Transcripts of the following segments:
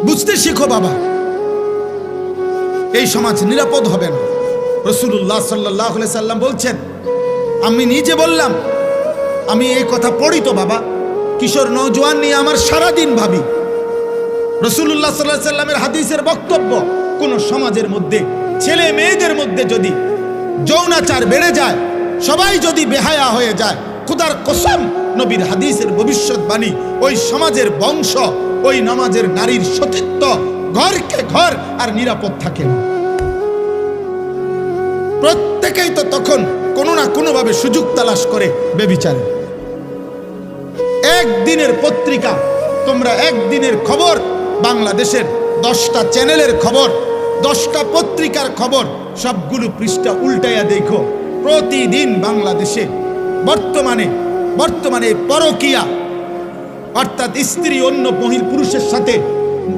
বুঝতে শিখো বাবা, এই সমাজ নিরাপদ হবে না। রাসূলুল্লাহ সাল্লাল্লাহু আলাইহি সাল্লাম বলছেন, আমি নিজে বললাম, আমি এই কথা পড়ি তো বাবা, কিশোর নওজোয়ান নিয়ে আমার সারাদিন ভাবি। রাসূলুল্লাহ সাল্লাল্লাহু আলাইহি সাল্লামের হাদিসের বক্তব্য, কোন সমাজের মধ্যে ছেলে মেয়েদের মধ্যে যদি যৌনাচার বেড়ে যায়, সবাই যদি বেহায়া হয়ে যায়, খোদার কসম, নবীর হাদিসের ভবিষ্যৎবাণী, ওই সমাজের বংশ, ওই নামাজের নারীর সতীত্ব ঘরকে ঘর আর নিরাপদ থাকে না। প্রত্যেকেই তো তখন কোনো না কোনোভাবে সুযোগ তালাশ করে বেবিচারে। একদিনের পত্রিকা, তোমরা একদিনের খবর, বাংলাদেশের 10টা চ্যানেলের খবর, 10টা পত্রিকার খবর, সবগুলো পৃষ্ঠা উল্টাইয়া দেখো, প্রতিদিন বাংলাদেশে বর্তমানে পরকীয়া, অর্থাৎ স্ত্রী অন্য পুরুষের সাথে,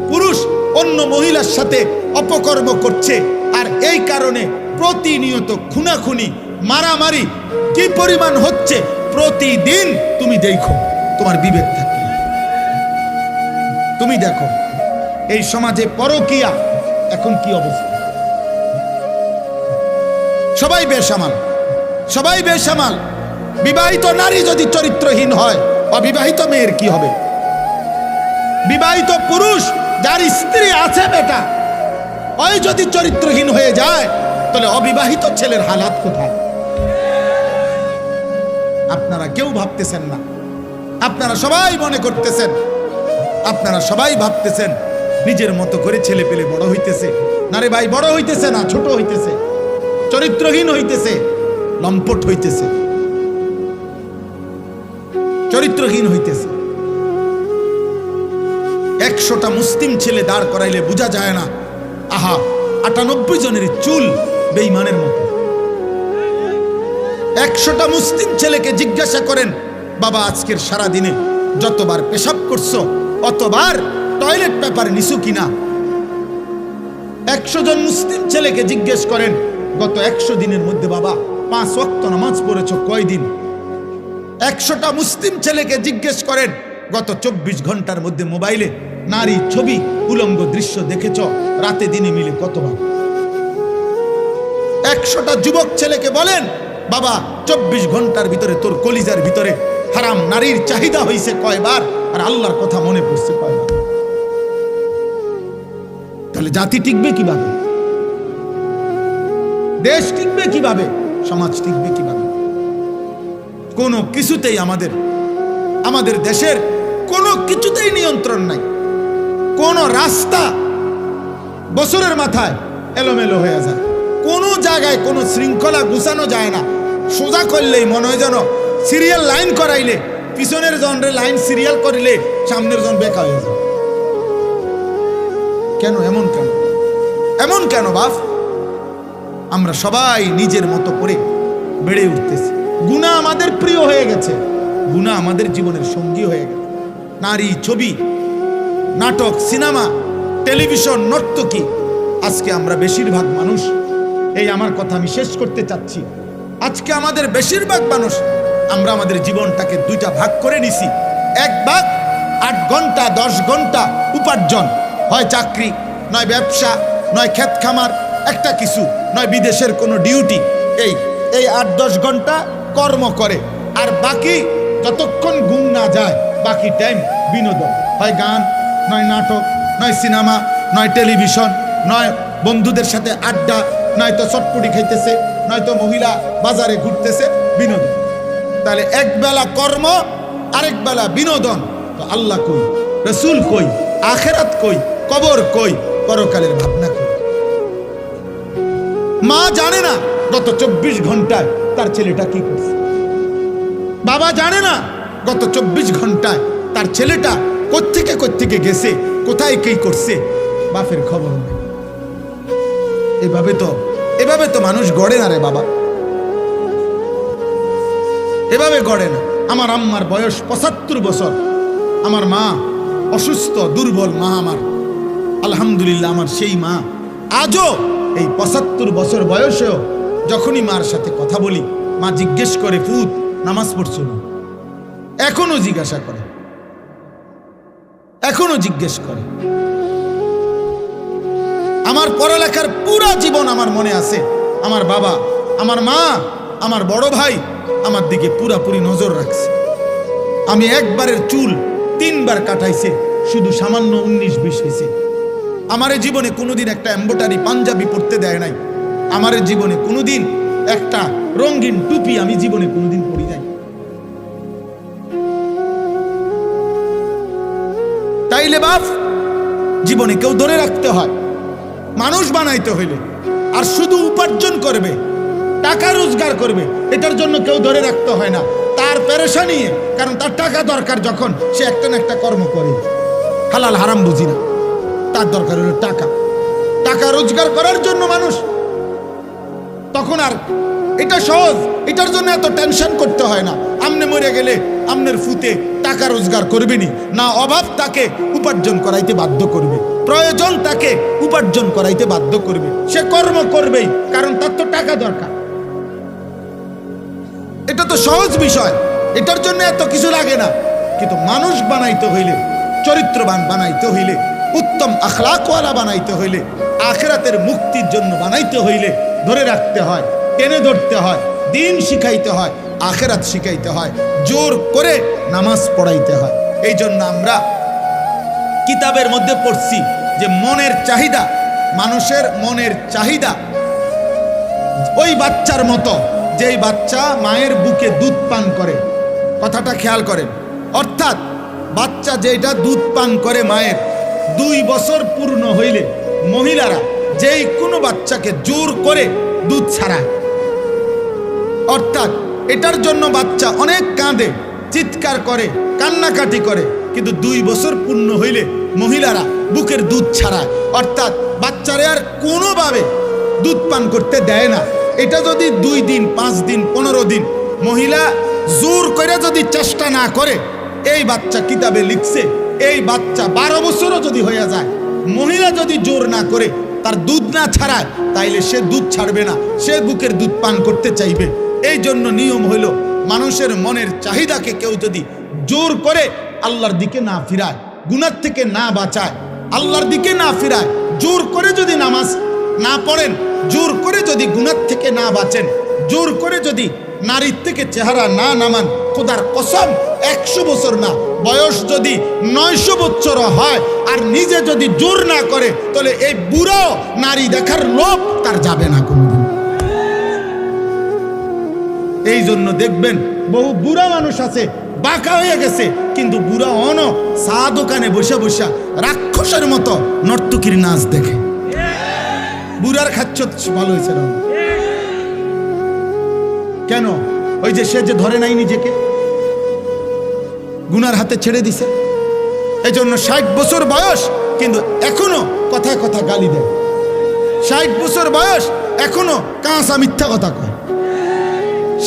পুরুষ অন্য মহিলার সাথে অপকর্ম করছে। আর এই কারণে প্রতিনিয়ত খুনাখুনি, মারামারি কি পরিমাণ হচ্ছে প্রতিদিন তুমি দেখো, তোমার বিবেক থাকে। তুমি দেখো এই সমাজে পরকীয়া এখন কি অবস্থা। সবাই বেসামাল, সবাই বেসামাল। বিবাহিত নারী যদি চরিত্রহীন হয়, অবিবাহিত মেয়ের কি হবে? বিবাহিত পুরুষ যার স্ত্রী আছে বেটা, ওই যদি চরিত্রহীন হয়ে যায়, তাহলে অবিবাহিত ছেলের হালাত কোথায়? আপনারা কেউ ভাবতেছেন না। আপনারা সবাই মনে করতেছেন, আপনারা সবাই ভাবতেছেন নিজের মতো করে ছেলে পেলে বড় হইতেছে। না রে ভাই, বড় হইতেছে না, ছোট হইতেছে, চরিত্রহীন হইতেছে, লম্পট হইতেছে, চরিত্রহীন হইতেছে। 100টা মুসলিম ছেলে দাঁড় করাইলে বোঝা যায় না, আহা 98 জনের চুল বেঈমানের মতো। 100টা মুসলিম ছেলেকে জিজ্ঞাসা করেন, বাবা আজকের সারা দিনে যতবার পেশাব করছো, অতবার টয়লেট পেপার নিছু কিনা? 100 জন মুসলিম ছেলেকে জিজ্ঞেস করেন, গত 100 দিনের মধ্যে বাবা 5 ওয়াক্ত নামাজ পড়েছো কয়দিন? 100টা মুসলিম ছেলেকে জিজ্ঞেস করেন, গত 24 ঘন্টার মধ্যে মোবাইলে নারী ছবি, উলঙ্গ দৃশ্য দেখেছ রাতে দিনে মিলে কতবার? 100টা যুবক ছেলেকে বলেন, বাবা 24 ঘন্টার ভিতরে তোর কলিজার ভিতরে হারাম নারীর চাহিদা হয়েছে কয়বার, আর আল্লাহর কথা মনে পড়ছে কয়বার? তাহলে জাতি টিকবে কিভাবে? দেশ টিকবে কিভাবে? সমাজ টিকবে কিভাবে? কোনো কিছুতেই আমাদের দেশের কোনো কিছুতেই নিয়ন্ত্রণ নাই। কোন রাস্তা বছরের মাথায় এলোমেলো হয়ে যায়, কোনো জায়গায় কোনো শৃঙ্খলা গুছানো যায় না। সোজা করলেই মনে হয় যেন সিরিয়াল লাইন করাইলে, পিছনের জনের লাইন সিরিয়াল করিলে সামনের জন বেকা হয়ে যায়। কেন এমন? কেন এমন কেন বাপ? আমরা সবাই নিজের মতো করে বেড়ে উঠতেছি। গুনাহ আমাদের প্রিয় হয়ে গেছে, গুনাহ আমাদের জীবনের সঙ্গী হয়ে গেছে। নারী, ছবি, নাটক, সিনেমা, টেলিভিশন, নর্তকী। আজকে আমরা বেশিরভাগ মানুষ, এই আমার কথা আমি শেষ করতে চাচ্ছি, আজকে আমাদের বেশিরভাগ মানুষ আমরা আমাদের জীবনটাকে 2টা ভাগ করে নিছি। এক ভাগ 8 ঘন্টা 10 ঘন্টা উপার্জন, হয় চাকরি, নয় ব্যবসা, নয় ক্ষেত খামার, একটা কিছু, নয় বিদেশের কোনো ডিউটি। এই 8-10 ঘন্টা কর্ম করে, আর বাকি যতক্ষণ ঘুম না যায় বাকি টাইম বিনোদন, হয় গান, নয় নাটক, নয় সিনেমা, নয় টেলিভিশন, নয় বন্ধুদের সাথে আড্ডা, নয়তো চটপটি খাইতেছে, নয়তো মহিলা বাজারে ঘুরতেছে, বিনোদন। তাহলে এক বেলা কর্ম, আরেক বেলা বিনোদন। তো আল্লাহ কই, রসুল কই, আখেরাত কই, কবর কই, পরকালের ভাবনা কই? মা জানে না গত 24 ঘন্টায় তার ছেলেটা কি করছে। বাবা জানে না গত 24 ঘন্টায় তার ছেলেটা কোত্থেকে গেছে, কোথায় কি করছে, বাপের খবর নেই। এভাবে তো মানুষ গড়ে না রে বাবা, এভাবে গড়ে না। আমার আম্মার বয়স 75 বছর, আমার মা অসুস্থ, দুর্বল মা আমার। আলহামদুলিল্লাহ, আমার সেই মা আজও এই 75 বছর বয়সেও যখনই মার সাথে কথা বলি, মা জিজ্ঞেস করে, ফুত নামাজ পড়ছো না? এখনো জিজ্ঞাসা করে, এখনো জিজ্ঞেস করে। আমার পড়ালেখার পুরা জীবন আমার মনে আছে। আমার বাবা, আমার মা, আমার বড় ভাই আমার দিকে পুরাপুরি নজর রাখছে। আমি একবারের চুল 3 বার কাটাইছে, শুধু সামান্য 19-20 হয়েছে। আমার জীবনে কোনোদিন একটা এমব্রয়ডারি পাঞ্জাবি পরতে দেয় নাই। আমার জীবনে কোনোদিন একটা রঙিন টুপি আমি জীবনে কোনোদিন পরি নাই। তাইলে বাপ, জীবনে কেউ ধরে রাখতে হয়, মানুষ বানাইতে হইলে। আর শুধু উপার্জন করবে, টাকা রোজগার করবে, এটার জন্য কেউ ধরে রাখতে হয় না। তার পেরেশানি, কারণ তার টাকা দরকার, যখন সে একটা না একটা কর্ম করে। হালাল হারাম বুঝি না, তার দরকার হলো টাকা। টাকা রোজগার করার জন্য মানুষ, তখন আর এটা সহজ, এটার জন্য এত টেনশন করতে হয় না। আমনে মরে গেলে আমনের ফুতে টাকা রোজগার করবেনি না, অভাব তাকে উপার্জন করাইতে বাধ্য করবে, প্রয়োজন তাকে উপার্জন করাইতে বাধ্য করবে, সে কর্ম করবেই, কারণ তার তো টাকা দরকার। এটা তো সহজ বিষয়, এটার জন্য এত কিছু লাগে না। কিন্তু মানুষ বানাইতে হইলে, চরিত্রবান বানাইতে হইলে, উত্তম আখলাকওয়ালা বানাইতে হইলে, আখিরাতের মুক্তির জন্য বানাইতে হইলে ধরে রাখতে হয়, টেনে ধরতে হয়, দিন শিখাইতে হয়, আখিরাত শিখাইতে হয়, জোর করে নামাজ পড়াইতে হয়। এই জন্য আমরা কিতাবের মধ্যে পড়ছি যে মনের চাহিদা, মানুষের মনের চাহিদা ওই বাচ্চার মতো, যেই বাচ্চা মায়ের বুকে দুধ পান করে। কথাটা খেয়াল করেন, অর্থাৎ বাচ্চা যেটা দুধ পান করে মায়ের, 2 বছর পূর্ণ হইলে মহিলারা যেই কোনো বাচ্চাকে জোর করে দুধ ছাড়ায়। অর্থাৎ এটার জন্য বাচ্চা অনেক কাঁদে, চিৎকার করে, কান্নাকাটি করে, কিন্তু 2 বছর পূর্ণ হইলে মহিলারা বুকের দুধ ছাড়ায়। অর্থাৎ বাচ্চারে আর কোনোভাবে দুধ পান করতে দেয় না। এটা যদি 2 দিন, 5 দিন, 15 দিন মহিলা জোর করে যদি চেষ্টা না করে, এই বাচ্চা কিতাবে লিখছে, এই বাচ্চা 12 বছরও যদি হয়ে যায়, মহিলা যদি জোর না করে, তার দুধ না ছাড়ায়, তাইলে সে দুধ ছাড়বে না, সে বুকের দুধ পান করতে চাইবে। এই জন্য নিয়ম হইল, মানুষের মনের চাহিদাকে কেউ যদি জোর করে আল্লাহর দিকে না ফিরায়, গুনাহ থেকে না বাঁচায়, আল্লাহর দিকে না ফিরায়, জোর করে যদি নামাজ না পড়েন, জোর করে যদি গুনাহ থেকে না বাঁচেন, জোর করে যদি নারীর থেকে চেহারা না নামান, খোদার কসম 100 বছর না, বয়স যদি 900 বছর হয় আর নিজে যদি জোর না করে, তাহলে এই বুড়ো নারী দেখার লোভ তার যাবে না কোনোদিন। এই জন্য দেখবেন বহু বুড়া মানুষ আছে, বাঁকা হয়ে গেছে, কিন্তু বুড়া অন চা দোকানে বসে বসে রাক্ষসের মতো নর্তকীর নাচ দেখে। বুড়ার খাচ্ছ ভালো হয়েছে না? কেন? ওই যে সে যে ধরে নাই নিজেকে, গুনার হাতে ছেড়ে দিছে। এই জন্য 60 বছর বয়স, কিন্তু এখনো কথায় কথা গালি দেয়। 60 বছর বয়স, এখনো কাঁচা মিথ্যা কথা কয়।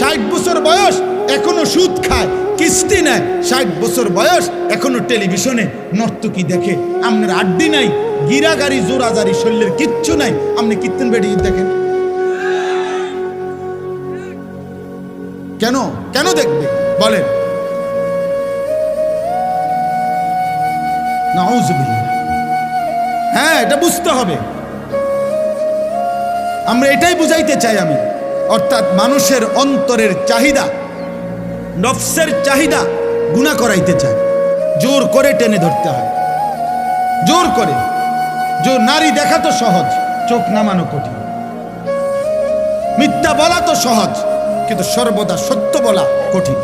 60 বছর বয়স, এখনো সুদ খায়, কিস্তি নেয়। 60 বছর বয়স, এখনো টেলিভিশনে নর্তকী দেখে। আপনার আড্ডি নাই, গিরাগাড়ি, জোরাজারি, শরীরের কিচ্ছু নাই, আপনি কীর্তন বেড়িয়ে দেখেন। কেন? কেন দেখবে বলেন? নাউজুবিল্লাহ। হ্যাঁ, এটা বুঝতে হবে। আমরা এটাই বুঝাইতে চাই আমি। অর্থাৎ মানুষের অন্তরের চাহিদা, নফসের চাহিদা গুনাহ করাইতে চায়, জোর করে টেনে ধরতে হয়, জোর করে। যে নারী দেখা তো সহজ, চোখ নামানো কঠিন। মিথ্যা বলা তো সহজ, কিন্তু সর্বদা সত্য বলা কঠিন।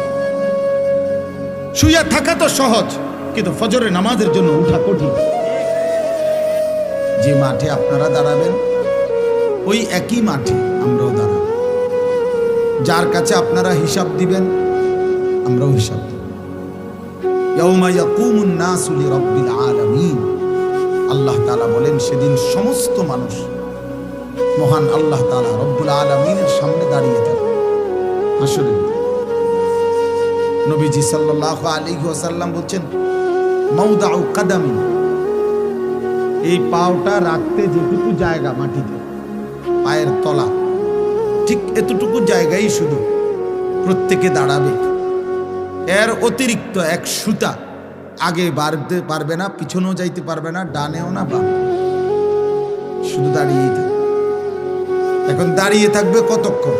শুইয়া থাকা তো সহজ, কিন্তু ফজরের নামাজের জন্য উঠা কঠিন। যে মাঠে আপনারা দাঁড়াবেন, ওই একই মাঠে আমরাও দাঁড়াবো। যার কাছে আপনারা হিসাব দিবেন, আমরাও হিসাব দেব। ইয়াউমা ইয়াকুমুন নাসু লিরাব্বিল আলামিন। আল্লাহ তাআলা বলেন, সেদিন সমস্ত মানুষ মহান আল্লাহ তাআলা রব্বুল আলামিনের সামনে দাঁড়িয়ে থাকবে। আসলে নবীজি সাল্লাল্লাহু আলাইহি ওয়াসাল্লাম বলছেন, মাউদাউ কাদামিন, এই পাওটা রাখতে যেটুকু জায়গা মাটিতে, পায়ের তলা, ঠিক এতটুকু জায়গায় শুধু প্রত্যেকে দাঁড়াবে। এর অতিরিক্ত এক সুতা আগে বাড়তে পারবে না, পিছনেও যাইতে পারবে না, ডানেও না বামে। শুধু দাঁড়িয়েই থাকবে। এখন দাঁড়িয়ে থাকবে কতক্ষণ?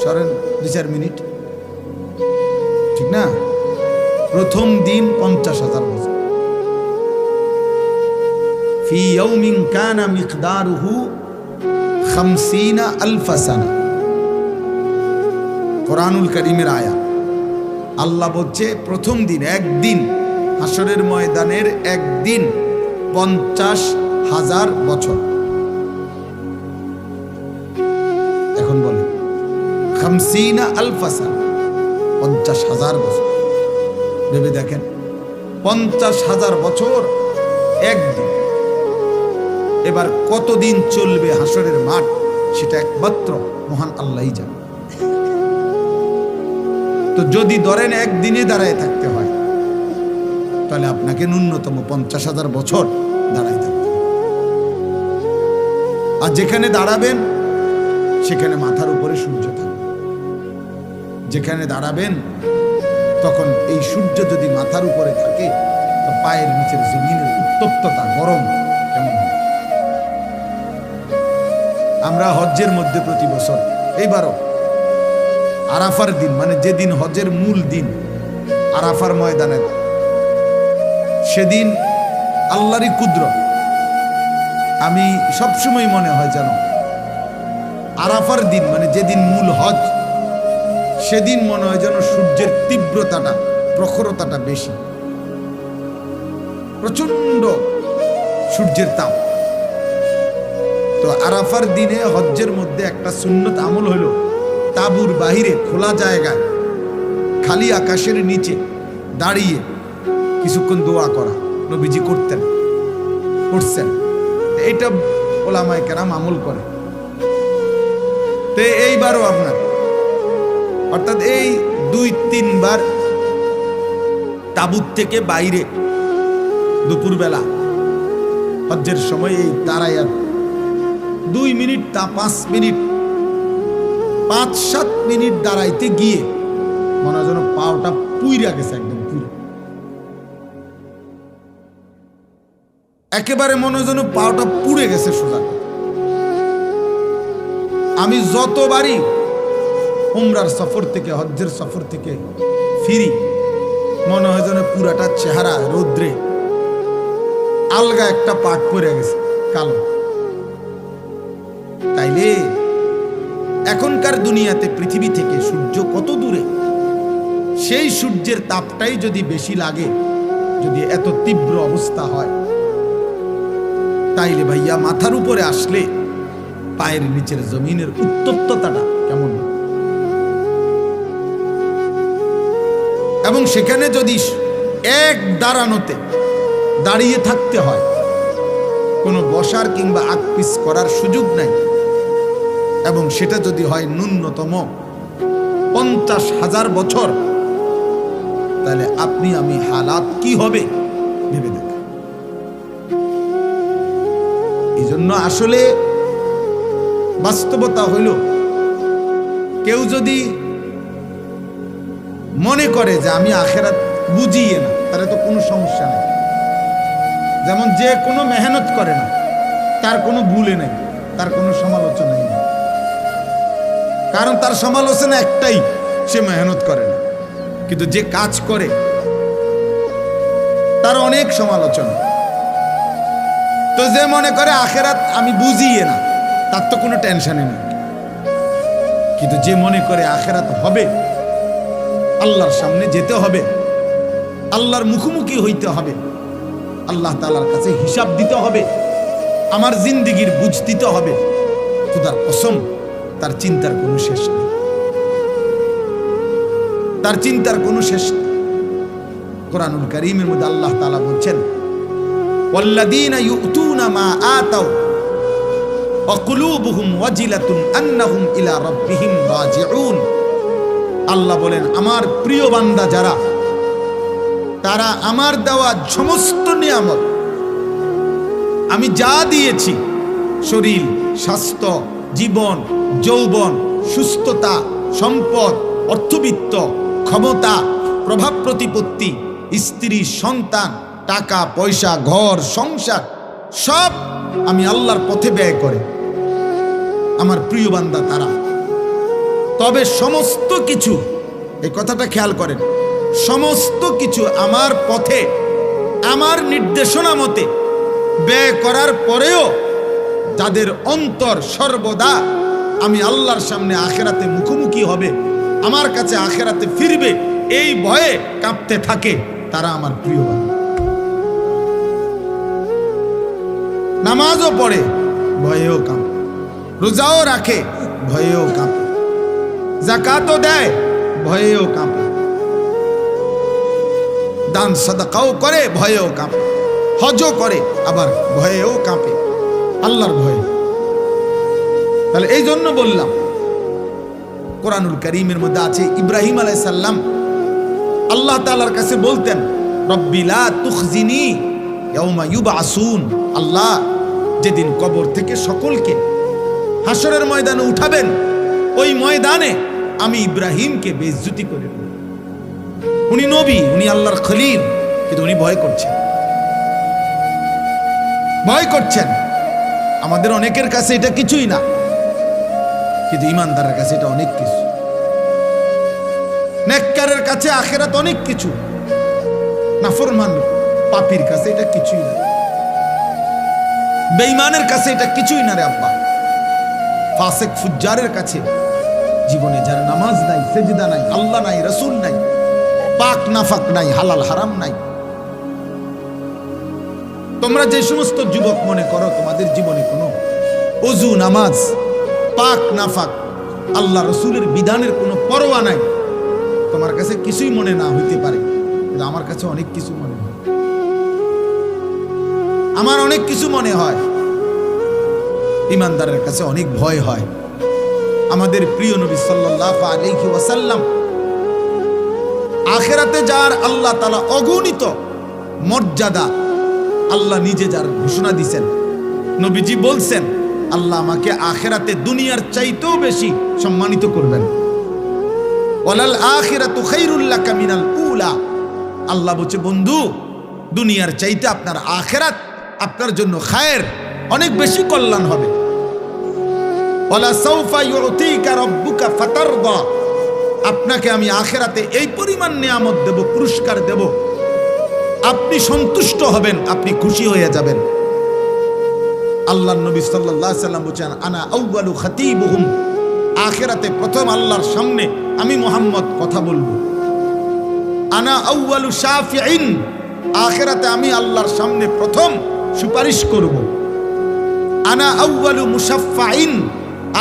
সরেন 2-4 মিনিট, ঠিক না? প্রথম দিন 50,000 বছর। ফি ইয়াউমিন কানা মিকদারুহু 50,000 সানা। কোরআনুল কারীমের আয়াত। আল্লাহ বলছে প্রথম দিন, একদিন, হাসরের ময়দানের একদিন 50,000 বছর। এখন বলে 50,000 সানা, 50,000 বছর। ভেবে দেখেন, 50,000 বছর একদিন। এবার কতদিন চলবে হাসরের মাঠ, সেটা একমাত্র মহান আল্লাহই জানে। তো যদি ধরেন একদিনে দাঁড়ায় থাকতে হয়, তাহলে আপনাকে ন্যূনতম 50,000 বছর দাঁড়ায় থাকতে হবে। আর যেখানে দাঁড়াবেন সেখানে মাথার উপরে সূর্য থাকবে। যেখানে দাঁড়াবেন তখন এই সূর্য যদি মাথার উপরে থাকে, তো পায়ের নিচের জমিনের উত্তপ্ততা, গরম কেমন হবে? আমরা হজ্জের মধ্যে প্রতি বছর, এইবারও আরাফার দিন, মানে যেদিন হজের মূল দিন, আরাফার ময়দানে, সেদিন আল্লাহরই কুদরত। আমি সবসময় মনে হয় যেন আরাফার দিন, মানে যেদিন মূল হজ, সেদিন মনে হয় যেন সূর্যের তীব্রতাটা, প্রখরতাটা বেশি, প্রচন্ড সূর্যের তাপ। তো আরাফার দিনে হজ্জের মধ্যে একটা সুন্নত আমল হলো, তাঁবুর বাহিরে খোলা জায়গায় খালি আকাশের নিচে দাঁড়িয়ে কিছুক্ষণ দোয়া করা। নবীজি করতেন, করছেন। এটা ওলামায়ে কেরাম আমল করে। তো এইবারও আপনার, অর্থাৎ এই 2-3 বার তাঁবুর থেকে বাইরে দুপুরবেলা হজ্জের সময় এই দাঁড়াইয়া 2 মিনিট, তা 5 মিনিট, 5-7 মিনিট দাঁড়াইতে গিয়ে মনে হয় যেন পাওটা পুইরা গেছে, একদম পুরো একেবারে মনে হয় যেন পাওটা পুড়ে গেছে সোজা। আমি যতবারই উমরার সফর থেকে, হজ্জের সফর থেকে ফিরি, মনে হয় যেন পুরাটা চেহারা রৌদ্রে আলগা একটা পাট পড়ে গেছে, কালো। তাইলে এখনকার দুনিয়াতে পৃথিবী থেকে সূর্য কত দূরে, সেই সূর্যের তাপটাই যদি বেশি লাগে, যদি এত তীব্র অবস্থা হয়, তাইলে ভাইয়া মাথার উপরে আসলে পায়ের নিচের জমিনের উত্তপ্ততাটা কেমন? এবং সেখানে যদি এক দাঁড়ানোতে দাঁড়িয়ে থাকতে হয়, কোনো বসার কিংবা আকপিস করার সুযোগ নাই, এবং সেটা যদি হয় ন্যূনতম 50,000 বছর, তাহলে আপনি আমি হালাত কি হবে ভেবে দেখেন। এই জন্য আসলে বাস্তবতা হইল, কেউ যদি মনে করে যে আমি আখেরাত বুঝিয়ে না, তাহলে তো কোনো সমস্যা নেই। যেমন যে কোনো মেহনত করে না, তার কোনো ভুলে নেই, তার কোনো সমালোচনাই নেই। কারণ তার সমালোচনা একটাই, সে মেহনত করে না। কিন্তু যে কাজ করে তার অনেক সমালোচনা। তো যে মনে করে আখেরাত আমি বুঝিয়ে না, তার তো কোনো টেনশনই নেই। কিন্তু যে মনে করে আখেরাত হবে, আল্লাহর সামনে যেতে হবে, আল্লাহর মুখোমুখি হইতে হবে, আল্লাহ তাআলার কাছে হিসাব দিতে হবে, আমার জিন্দেগির বুঝ দিতে হবে, খোদার কসম তার চিন্তার কোনো শেষ নেই। তার চিন্তার কোনো শেষ নেই। কোরআনুল কারীমের মধ্যে আল্লাহ তাআলা বলছেন, ওয়াল্লাযীনা ইউতুনা মা আতাউ ওয়া কুলুবুহুম ওয়াজিলাতুন আন্নাহুম ইলা রাব্বিহিম রাজিউন। আল্লাহ বলেন, আমার প্রিয় বান্দা যারা, তারা আমার দেওয়া সমস্ত নিয়ামত, আমি যা দিয়েছি, শরীর, স্বাস্থ্য, জীবন, যৌবন, সুস্থতা, সম্পদ, অর্থবিত্ত, ক্ষমতা, প্রভাব প্রতিপত্তি, স্ত্রী, সন্তান, টাকা পয়সা, ঘর সংসার, সব আমি আল্লাহর পথে ব্যয় করে, আমার প্রিয় বান্দা তারা। তবে সমস্ত কিছু, এই কথাটা খেয়াল করেন, সমস্ত কিছু আমার পথে আমার নির্দেশনা মতে ব্যয় করার পরেও যাদের অন্তর সর্বদা আমি আল্লাহর সামনে আখেরাতে মুখোমুখি হবে, আমার কাছে আখেরাতে ফিরবে, এই ভয়ে কাঁপতে থাকে, তারা আমার প্রিয় বান্দা। নামাজও পড়ে, ভয়েও কাঁপে, রোজাও রাখে, ভয়েও কাঁপে, যাকাতও দেয়, ভয়েও কাঁপে, দান সাদাকাও করে, ভয়েও কাঁপে, হজও করে, আবার ভয়েও কাঁপে, আল্লাহর ভয়ে। তাহলে এই জন্য বললাম, কোরআনুল কারীমের মধ্যে আছে ইব্রাহিম আলাইহিস সালাম আল্লাহ তাআলার কাছে বলতেন, রব্বি লা তুখজিনি ইয়াউমা ইউবআসুন, আল্লাহ যেদিন কবর থেকে সকলকে হাসরের ময়দানে উঠাবেন, ওই ময়দানে আমি ইব্রাহিমকে বেইজ্জতি করে দেব। উনি নবী, উনি আল্লাহর খলিল, কিন্তু উনি ভয় করছেন, ভয় করছেন। আমাদের অনেকের কাছে এটা কিছুই না, কিন্তু ইমানদারের কাছে এটা অনেক কিছু। নেককারের কাছে আখিরাত অনেক কিছু, নাফরমান পাপীর কাছে এটা কিছুই না, বেঈমানের কাছে এটা কিছুই না রে আব্বা। ফাসিক ফুজ্জারের কাছে জীবনে যার নামাজ নাই, সেজদা নাই, আল্লাহ নাই, রাসূল নাই, পাক নাফাক নাই, হালাল হারাম নাই, তোমরা যে সমস্ত যুবক মনে করো তোমাদের জীবনে কোনো ওযু, নামাজ, পাক নাফাক, আল্লাহ রসুলের বিধানের কোনো পরোয়া নাই, তোমার কাছে কিছুই মনে না হইতে পারে, কিন্তু আমার কাছে অনেক কিছু মনে হয়, আমার অনেক কিছু মনে হয়। ইমানদারের কাছে অনেক ভয় হয়। আমাদের প্রিয় নবী সাল্লাল্লাহু আলাইহি ওয়াসাল্লাম আখিরাতে যার আল্লাহ তাআলা অগণিত মর্যাদা আল্লাহ নিজে যার ঘোষণা দিয়েছেন, নবীজি বলছেন, আল্লাহ আমাকে আখিরাতে দুনিয়ার চাইতেও বেশি সম্মানিত করবেন। ওয়ালাল আখিরাতু খায়রুল লাকা মিনাল উলা, আল্লাহ বলছে, বন্ধু দুনিয়ার চাইতে আপনার আখিরাত আপনার জন্য খায়ের, অনেক বেশি কল্যাণ হবে। ওয়ালা সাউফা ইউতিকা রাব্বুকা ফাতারদা, আপনাকে আমি আখিরাতে এই পরিমাণ নিয়ামত দেব, পুরস্কার দেব, আপনি সন্তুষ্ট হবেন, আপনি খুশি হয়ে যাবেন। আল্লাহর নবী সাল্লাল্লাহু আলাইহি সাল্লাম বলেন, আনা আউয়ালু খাতিবুহুম, আখিরাতে প্রথম আল্লাহর সামনে আমি মুহাম্মদ কথা বলবো। আনা আউয়ালু শাফিঈন, আখিরাতে আমি আল্লাহর সামনে প্রথম সুপারিশ করব। আনা আউয়ালু মুশাফফাইন,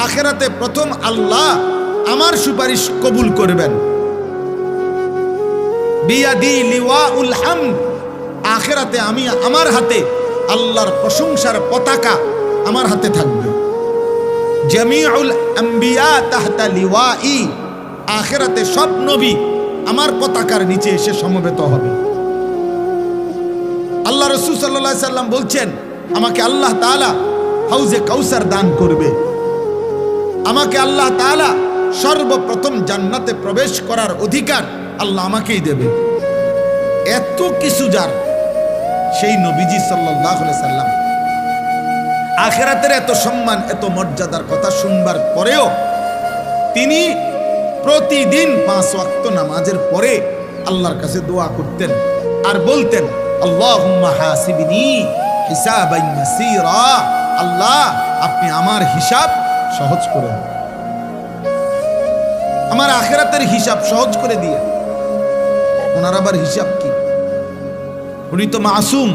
আখিরাতে প্রথম আল্লাহ আমার সুপারিশ কবুল করবেন। বিয়াদি লিওয়াউল হামদ, আখিরাতে আমি আমার হাতে আল্লাহর প্রশংসার পতাকা আমার হাতে থাকবে। জামিউল আম্বিয়া তাহতা লিওয়াই, আখিরাতে সব নবী আমার পতাকার নিচে এসে সমবেত হবে। আল্লাহ রাসূল সাল্লাল্লাহু আলাইহি সাল্লাম বলছেন, আমাকে আল্লাহ তাআলা হাউজে কাউসার দান করবে, আমাকে আল্লাহ তাআলা সর্বপ্রথম জান্নাতে প্রবেশ করার অধিকার আল্লাহ আমাকেই দেবে। এত কিছু যার, সেই নবীজি সাল্লাল্লাহু আলাইহি সাল্লাম আখিরাতের এত সম্মান, এত মর্যাদার কথা শুনবার পরেও তিনি প্রতিদিন 5 ওয়াক্ত নামাজের পরে আল্লাহর কাছে দোয়া করতেন আর বলতেন, আল্লাহুম্মা হাসিবনি হিসাবান ইয়াসীরা, আল্লাহ আপনি আমার হিসাব সহজ করে দিন, আমার আখিরাতের হিসাব সহজ করে দিয়ে। ওনার আবার হিসাব কি? উনি তো মাসুম,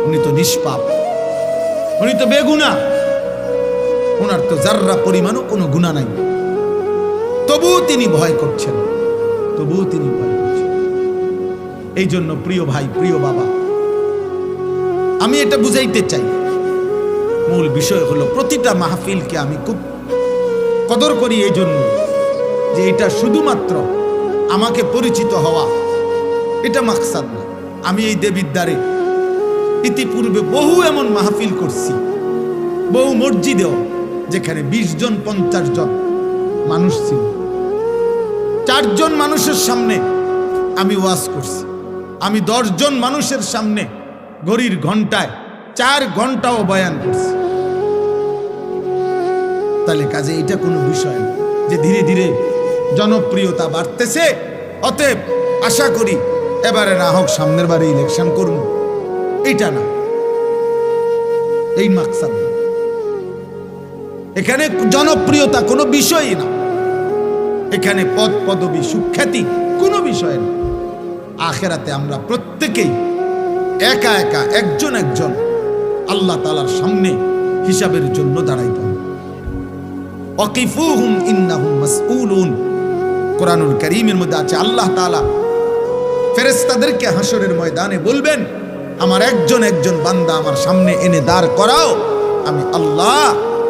উনি তো নিষ্পাপ, উনি তো বেগুনা, ওনার তো জাররা পরিমাণও কোনো গুনাহ নাই, তবুও তিনি ভয় করছেন, তবুও তিনি ভয় করছেন। এই জন্য প্রিয় ভাই, প্রিয় বাবা, আমি এটা বুঝাইতে চাই, মূল বিষয় হলো প্রতিটা মাহফিলকে আমি খুব কদর করি এই জন্য যে এটা শুধুমাত্র আমাকে পরিচিত হওয়া, এটা মাকসাদ না। আমি এই দেবীর দ্বারে ইতিপূর্বে বহু এমন মাহফিল করছি, বহু মসজিদেও, যেখানে 20 জন 50 জন মানুষ ছিল, 4 জন মানুষের সামনে আমি ওয়াজ করছি। আমি 10 জন মানুষের সামনে ঘড়ির ঘন্টায় 4 ঘন্টাও বয়ান করছে। তাহলে কাজে এটা কোনো বিষয় না যে ধীরে ধীরে জনপ্রিয়তা বাড়তেছে, অতএব আশা করি এবারে না হোক সামনের বারে ইলেকশন করব, এটা না, এই মাকসাদ না। এখানে জনপ্রিয়তা কোনো বিষয়ই না, এখানে পদ পদবী সুখ্যাতি কোনো বিষয় না। আখেরাতে আমরা প্রত্যেকেই একা একা একজন একজন আল্লাহ তাআলার সামনে হিসাবের জন্য দাঁড়াইতে হবে। ওয়াকিফুহুম ইন্নাহুম মাসউলুন, কোরআনুল কারীমের মধ্যে আছে আল্লাহ তাআলা ফেরেশতাদেরকে হাসরের ময়দানে বলবেন, আমার একজন একজন বান্দা আমার সামনে এনে দাঁড় করাও, আমি আল্লাহ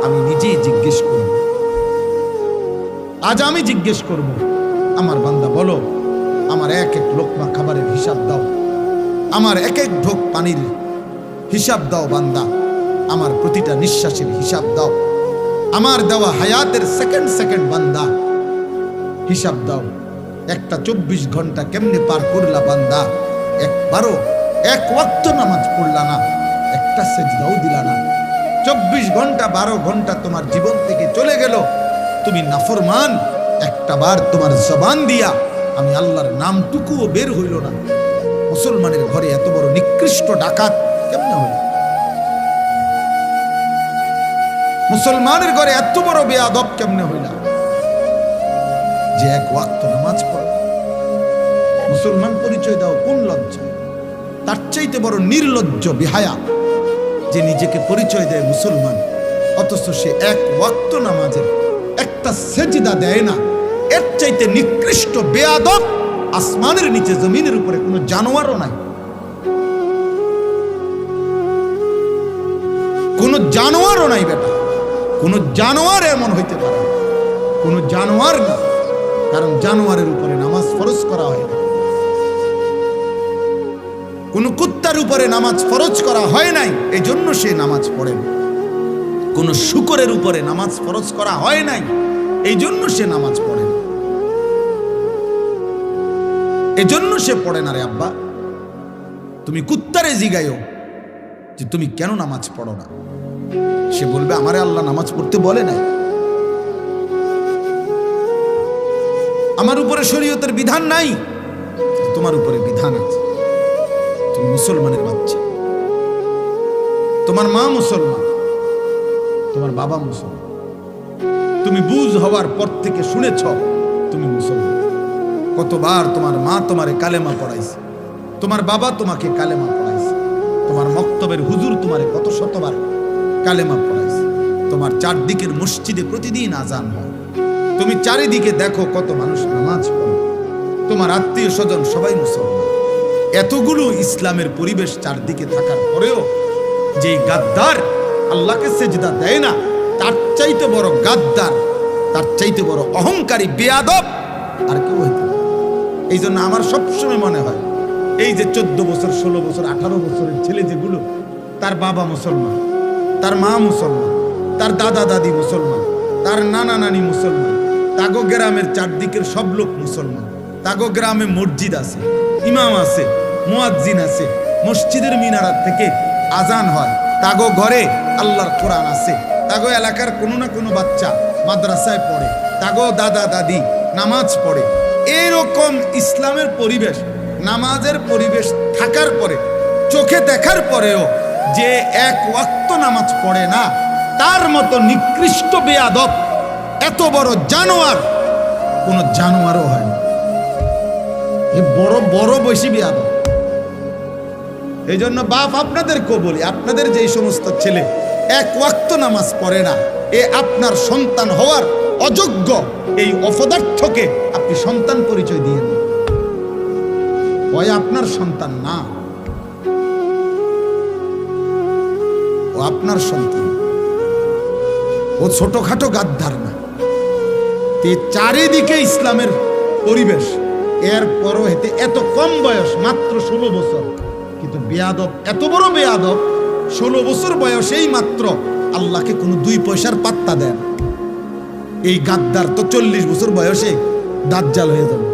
আমি নিজেই জিজ্ঞেস করব। আজ আমি জিজ্ঞেস করব, আমার বান্দা বলো, আমার এক এক লোকমা খাবারের হিসাব দাও, আমার এক এক ঢোক পানির হিসাব দাও বান্দা, আমার প্রতিটা নিঃশ্বাসের হিসাব দাও, আমার দেওয়া হায়াতের সেকেন্ড সেকেন্ড বান্দা হিসাব দাও। একটা 24 ঘন্টা কেমনে পার করলা বান্দা, একবারও এক ওয়াক্ত নামাজ পড়লা না, একটা সেজদাও দিলা না। 24 ঘন্টা 12 ঘন্টা তোমার জীবন থেকে চলে গেল, তুমি নাফরমান, একটা বার তোমার জবান দিয়া আমি আল্লাহর নামটুকুও বের হইল না। মুসলমানের ঘরে এত বড় নিকৃষ্ট ডাকাত কেমনে হইল? মুসলমানের ঘরে এত বড় বেয়াদব কেমনে হইলা যে এক ওয়াক্ত নামাজ পড়ো? মুসলমান পরিচয় দাও কোন লজ্জায়? তার চাইতে বড় নির্লজ্জ বেহায়া যে নিজেকে পরিচয় দেয় মুসলমান, অথচ সে এক ওয়াক্ত নামাজের একটা সেজদা দেয় না। এর চাইতে নিকৃষ্ট বেয়াদব আসমানের নিচে জমিনের উপরে কোনো জানোয়ারও নাই। কোন জানোয়ারও নাই বেটা, কোন জানোয়ার এমন হইতে পারে, কোন জানোয়ার না, কারণ জানোয়ারের উপরে নামাজ ফরজ করা হয় না, কোন কুত্তার উপরে নামাজ ফরজ করা হয় নাই, এই জন্য সে নামাজ পড়ে না। কোন শূকরের উপরে নামাজ ফরজ করা হয় নাই, এই জন্য সে নামাজ পড়ে না, এজন্য সে পড়ে না। রে আব্বা, তুমি কুত্তারে জিগাইও যে তুমি কেন নামাজ পড়ো না, সে বলবে আমারে আল্লাহ নামাজ পড়তে বলে নাই, আমার উপরে শরীয়তের বিধান নাই, তোমার উপরে বিধান আছে। তুমি মুসলমানের বাচ্চা, তোমার মা মুসলমান, তোমার বাবা মুসলমান, তুমি বুঝ হওয়ার পর থেকে শুনেছ তুমি মুসলমান। কতবার তোমার মা তোমারে কালেমা পড়াইছে, তোমার বাবা তোমাকে কালেমা পড়াইছে, তোমার মক্তবের হুজুর তোমারে কত শতবার কালেমা পড়াইছে, তোমার চারদিকের মসজিদে প্রতিদিন আজান হয়, তুমি চারিদিকে দেখো কত মানুষ নামাজ পড়ে, তোমার আত্মীয় স্বজন সবাই মুসলমান। এতগুলো ইসলামের পরিবেশ চারদিকে থাকার পরেও যে গাদ্দার আল্লাহকে সেজদা দেয় না, তার চাইতে বড় গাদ্দার, তার চাইতে বড় অহংকারী বেয়াদব আর কেউ হইতে পারে। এই জন্য আমার সবসময় মনে হয় এই যে 14 বছর 16 বছর 18 বছরের ছেলে যেগুলো, তার বাবা মুসলমান, তার মা মুসলমান, তার দাদা দাদি মুসলমান, তার নানা নানি মুসলমান, তাগো গ্রামের চারদিকের সব লোক মুসলমান, তাগো গ্রামে মসজিদ আছে, ইমাম আছে, মুয়াজ্জিন আছে, মসজিদের মিনারাত থেকে আজান হয়, তাগো ঘরে আল্লাহর কোরআন আছে, তাগো এলাকার কোনো না কোনো বাচ্চা মাদ্রাসায় পড়ে, তাগো দাদা দাদি নামাজ পড়ে। এইরকম ইসলামের পরিবেশ, নামাজের পরিবেশ থাকার পরে, চোখে দেখার পরেও যে এক ওয়াক্ত নামাজ পড়ে না, তার মতো নিকৃষ্ট বেয়াদব, এত বড় জানোয়ার কোন জানোয়ারও হয় না। এ বড় বড় বেশি বেয়াদব। এই জন্য বাপ আপনাদেরকেও বলি, আপনাদের যে সমস্ত ছেলে এক ওয়াক্ত নামাজ পড়ে না, এ আপনার সন্তান হওয়ার অযোগ্য। এই অপদার্থকে আপনি সন্তান পরিচয় দিয়ে দিন, ওই আপনার সন্তান না, ও আপনার সন্তান, ও ছোটখাটো গাদ্দার না। চারিদিকে ইসলামের পরিবেশ, এরপরও হেতে এত কম বয়স, মাত্র 16 বছর, কিন্তু বেয়াদব, এত বড় বেয়াদব, 16 বছর বয়সেই মাত্র আল্লাহকে কোনো 2 পয়সার পাত্তা দেন। এই গাদ্দার তো 40 বছর বয়সে দাজ্জাল হয়ে যাবে।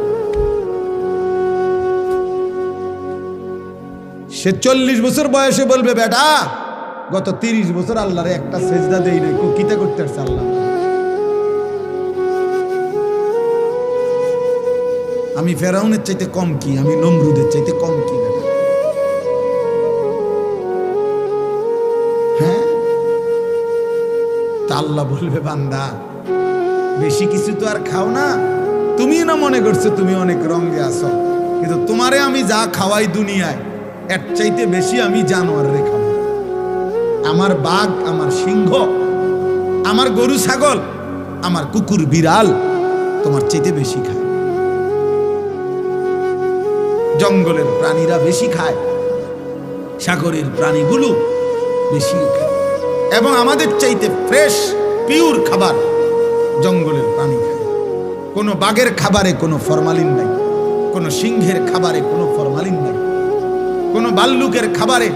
সে 40 বছর বয়সে বলবে, বেটা গত 30 বছর আল্লাহরে একটা সেজদা দেই নাই, কিতা করতে আসছে আল্লাহ? আমি ফেরাউনের চাইতে কম কি? আমি নমরুদের চাইতে কম কি? হ্যাঁ, তা আল্লাহ বলবে, বান্দা বেশি কিছু তো আর খাও না, তুমি না মনে করছো তুমি অনেক রঙে আছো, কিন্তু তোমারে আমি যা খাওয়াই দুনিয়ায় এর চাইতে বেশি আমি জানোয়ারে খাওয়াই। আমার বাঘ, আমার সিংহ, আমার গরু ছাগল, আমার কুকুর বিড়াল তোমার চাইতে বেশি খায়। জঙ্গলের প্রাণীরা বেশি খায়, সাগরের প্রাণীগুলো বেশি খায়, এবং আমাদের চাইতে ফ্রেশ পিওর খাবার জঙ্গলের প্রাণী খায়। কোনো বাঘের খাবারে কোনো ফরমালিন নাই, কোনো সিংহের খাবারে কোনো ফরমালিন নাই, কোনো ভাল্লুকের খাবারে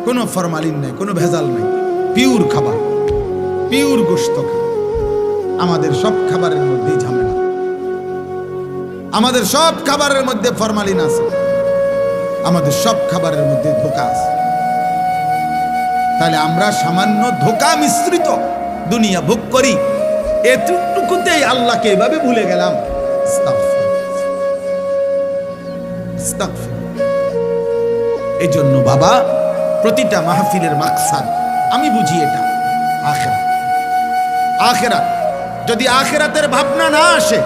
কোনো ফরমালিন নাই, কোনো ভেজাল নাই, পিওর খাবার, পিওর গোশত খায়। আমাদের সব খাবারের মধ্যে ঝামেলা, আমাদের সব খাবারের মধ্যে ফরমালিন আছে, আমাদের সব খাবারের মধ্যে ধোঁকা আছে। তাহলে আমরা সামান্য ধোঁকা মিশ্রিত দুনিয়া ভোগ করি, এতটুকুতেই আল্লাহকে এভাবে ভুলে গেলাম। এই জন্য বাবা, প্রতিটা মাহফিলের মাকসাদ আমি বুঝি এটা আখিরাত। আখিরাত যদি আখিরাতের ভাবনা না আসে,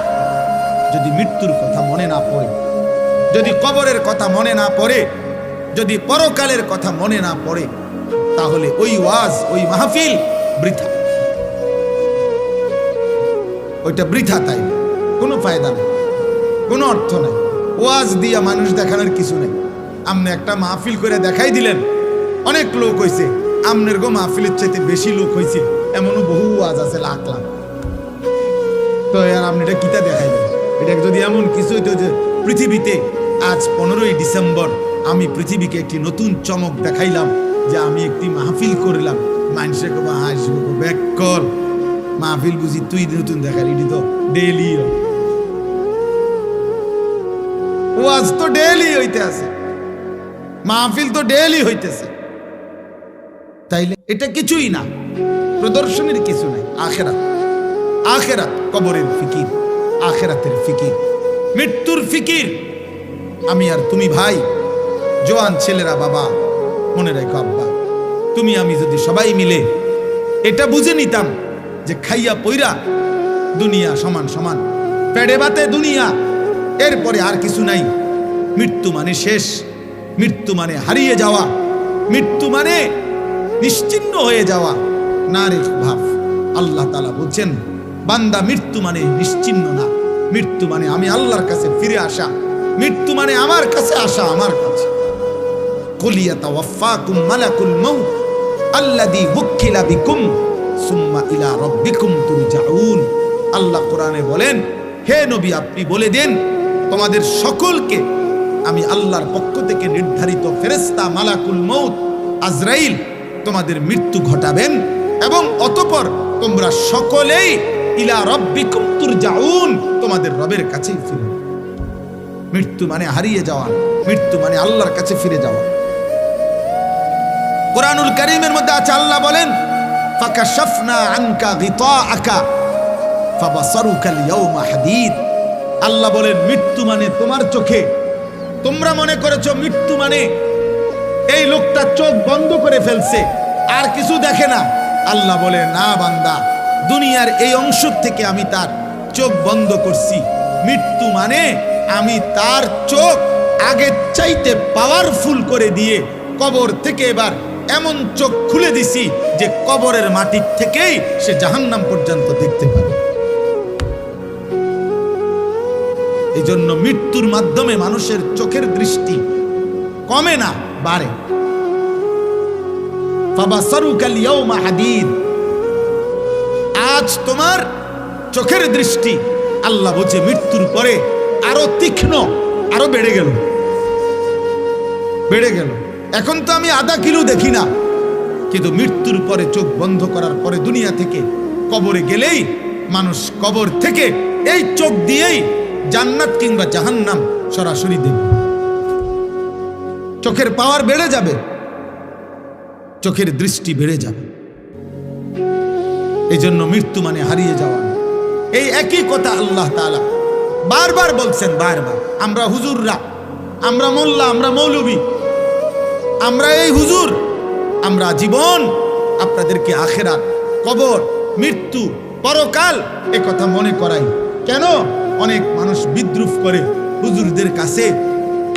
যদি মৃত্যুর কথা মনে না পড়ে, যদি কবরের কথা মনে না পড়ে, যদি পরকালের কথা মনে না পড়ে, তাহলে ওই ওয়াজ, ওই মাহফিল বৃথা, ওইটা বৃথা। তাই কোনো ফায়দা নেই, কোনো অর্থ নাই। ওয়াজ দিয়া মানুষ দেখানোর কিছু নেই। আপনি একটা মাহফিল করে দেখাই দিলেন, অনেক লোক হয়েছে, আমনের গো মাহফিলের চাইতে বেশি লোক হয়েছে, এমনও বহু ওয়াজ আছে লাখ লাখ। তো আপনি এটা কিতা দেখাইলেন? এটা যদি এমন কিছু হইতো যে পৃথিবীতে আজ 15ই ডিসেম্বর আমি পৃথিবীকে একটি নতুন চমক দেখাইলাম, যে আমি একটি মাহফিল করলাম, মানুষের কবা হাসবো, ব্যাক কর মাহফিল বুঝি তুই নতুন দেখালি, এটি তো ডেইলি ওয়াজ, তো ডেইলি হইতে আছে, মাহফিল তো ডেইলি হইতেছে। তাইলে এটা কিছুই না, প্রদর্শনীর কিছু নাই। আখিরাত, আখিরাত, কবরের ফিকির, আখিরাতের ফিকির, মৃত্যুর ফিকির। আমি আর তুমি ভাই, জোয়ান ছেলেরা, বাবা মনে রেখো, আব্বা তুমি আমি যদি সবাই মিলে এটা বুঝে নিতাম যে খাইয়া পইরা দুনিয়া সমান সমান, পেটে ভাতে দুনিয়া, এরপরে আর কিছু নাই। মৃত্যু মানে শেষ, মৃত্যু মানে হারিয়ে যাওয়া, মৃত্যু মানে নিশ্চিহ্ন হয়ে যাওয়া। না রে ভাব, আল্লাহ তাআলা বলছেন, বান্দা মৃত্যু মানে নিশ্চিহ্ন না, মৃত্যু মানে আমি আল্লাহর কাছে ফিরে আসা, মৃত্যু মানে আমার কাছে আসা, আমার কাছে। কুল ইয়াতাওয়াফাকুম মালাকুল মাউত আল্লাযী ওয়াক্কিলা বিকুম সুম্মা ইলা রাব্বিকুম তুরজাউন। আল্লাহ কোরআনে বলেন, হে নবী আপনি বলে দেন, তোমাদের সকলকে আমি আল্লাহর পক্ষ থেকে নির্ধারিত ফেরেশতা মালাকুল মউত আজরাইল তোমাদের মৃত্যু ঘটাবেন, এবং অতঃপর তোমরা সকলেই ইলা রাব্বিকুম তুরজাউন, তোমাদের রবের কাছেই ফিরবে। মৃত্যু মানে হারিয়ে যাওয়া, মৃত্যু মানে আল্লাহর কাছে ফিরে যাওয়া। কুরআনুল কারীমের মধ্যে আছে, আল্লাহ বলেন, ফাকাশাফনা আনকা গিতাআকা ফাবাসারুকাল ইয়াওমা হাদীদ। আল্লাহ বলেন, মৃত্যু মানে তোমার চোখে, তোমরা মনে করেছো মৃত্যু মানে এই লোকটা চোখ বন্ধ করে ফেলছে, আর কিছু দেখে না। আল্লাহ বলে, না বান্দা, দুনিয়ার এই অংশ থেকে আমি তার চোখ বন্ধ করছি। মৃত্যু মানে আমি তার চোখ আগের চাইতে পাওয়ারফুল করে দিয়ে কবর থেকে এবার এমন চোখ খুলে দিছি যে কবরের মাটির থেকেই সে জাহান্নাম পর্যন্ত দেখতে পাবে। এই জন্য মৃত্যুর মাধ্যমে মানুষের চোখের দৃষ্টি কমে না, বাড়ে। ফাবাসারুকাল ইয়াওমা হাদীদ, আজ তোমার চোখের দৃষ্টি আল্লাহ বলছে মৃত্যুর পরে আরো তীক্ষ্ণ, আরো বেড়ে গেল, বেড়ে গেল। এখন তো আমি আধা কিলো দেখি না, কিন্তু মৃত্যুর পরে চোখ বন্ধ করার পরে দুনিয়া থেকে কবরে গেলেই মানুষ কবর থেকে এই চোখ দিয়েই জান্নাত কিংবা জাহান্নাম সরাসরি দেখবে। চোখের পাওয়ার বেড়ে যাবে। চোখের দৃষ্টি বেড়ে যাবে। এই জন্য মৃত্যু মানে হারিয়ে যাওয়া। এই একই কথা আল্লাহ তাআলা বারবার বলছেন, বারবার। আমরা হুজুররা, আমরা মোল্লা, আমরা মৌলবী, আমরা এই হুজুর, আমরা জীবন আপনাদেরকে আখেরাত, কবর, মৃত্যু, পরকাল এ কথা মনে করাই। কেন? অনেক মানুষ বিদ্রুপ করে হুজুরদের কাছে,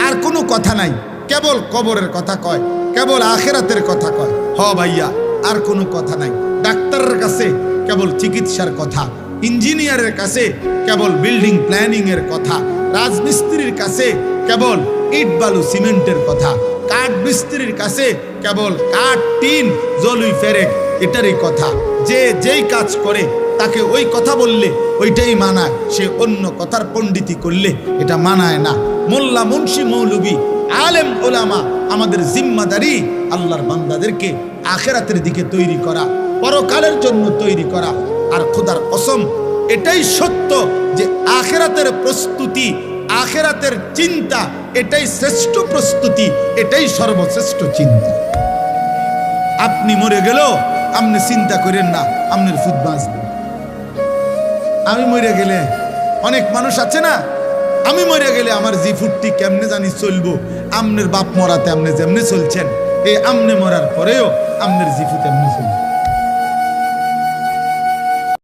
আর কোনো কথা নাই, কেবল কবরের কথা কয়, কেবল আখেরাতের কথা কয়। হ ভাইয়া, আর কোনো কথা নাই। ডাক্তারের কাছে কেবল চিকিৎসার কথা, ইঞ্জিনিয়ারের কাছে কেবল বিল্ডিং প্ল্যানিং এর কথা, রাজমিস্ত্রির কাছে কেবল ইট বালু সিমেন্টের কথা, কাঠ মিস্ত্রির কাছে কেবল কাঠ, টিন, জলুই ফেরেক এটারই কথা। যে যেই কাজ করে তাকে ওই কথা বললে ওইটাই মানায়, সে অন্য কথার পণ্ডিতি করলে এটা মানায় না। মোল্লা, মুন্সি, মৌলবী, আলেম, ওলামা, আমাদের জিম্মাদারি আল্লাহর বান্দাদেরকে আখেরাতের দিকে তৈরি করা, পরকালের জন্য তৈরি করা। আর খোদার কসম, এটাই সত্য যে আখেরাতের প্রস্তুতি, আখেরাতের চিন্তা এটাই শ্রেষ্ঠ প্রস্তুতি, এটাই সর্বশ্রেষ্ঠ চিন্তা। আপনি মরে গেলেও আপনি চিন্তা করেন না আপনার ফুট বাঁচবে। আমি মরে গেলে, অনেক মানুষ আছে না, আমি মরে গেলে আমার জি ফুটটি কেমনে জানি চলবো। আমনের বাপ মরাতে আপনি যেমনি চলছেন, এই আমনে মরার পরেও আমনের জি ফুট এমনি চলবে।